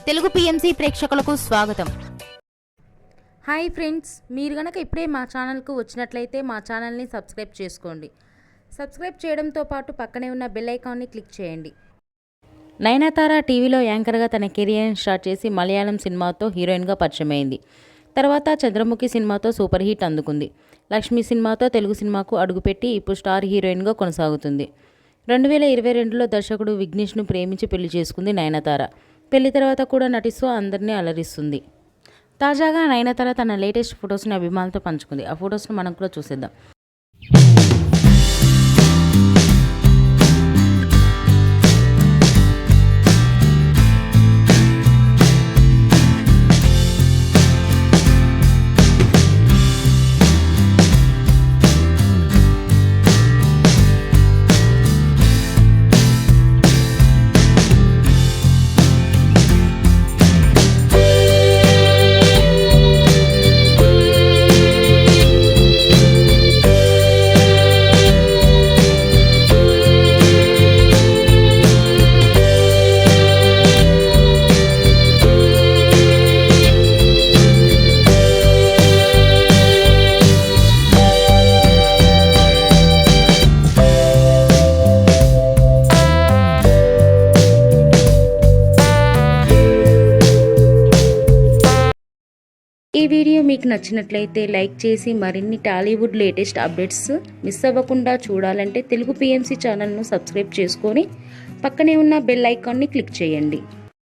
Telugu PMC ప్రేక్షకులకు స్వాగతం. Hi friends, మీరు గనక ఇప్పుడే మా ఛానల్కు వచ్చినట్లయితే మా ఛానల్ని సబ్స్క్రైబ్ చేసుకోండి. సబ్స్క్రైబ్ చేయడంతో పాటు పక్కనే ఉన్న బెల్ ఐకాన్ని క్లిక్ చేయండి. నయనతార టీవీలో యాంకర్గా తన కెరియర్ని స్టార్ట్ చేసి మలయాళం సినిమాతో హీరోయిన్గా పరిచయమైంది. తర్వాత చంద్రముఖి సినిమాతో సూపర్ హిట్ అందుకుంది. లక్ష్మి సినిమాతో తెలుగు సినిమాకు అడుగుపెట్టి ఇప్పుడు స్టార్ హీరోయిన్గా కొనసాగుతుంది. 2022లో దర్శకుడు విఘ్నేష్ను ప్రేమించి పెళ్లి చేసుకుంది నయనతార. పెళ్లి తర్వాత కూడా నటిస్తూ అందరినీ అలరిస్తుంది. తాజాగా నయనతార తన లేటెస్ట్ ఫొటోస్ని అభిమానులతో పంచుకుంది. ఆ ఫొటోస్ను మనం కూడా చూసేద్దాం. ఈ వీడియో మీకు నచ్చినట్లయితే లైక్ చేసి మరిన్ని టాలీవుడ్ లేటెస్ట్ అప్డేట్స్ మిస్ అవ్వకుండా చూడాలంటే తెలుగు పిఎంసి ఛానల్ను సబ్స్క్రైబ్ చేసుకొని పక్కనే ఉన్న బెల్ ఐకాన్ని క్లిక్ చేయండి.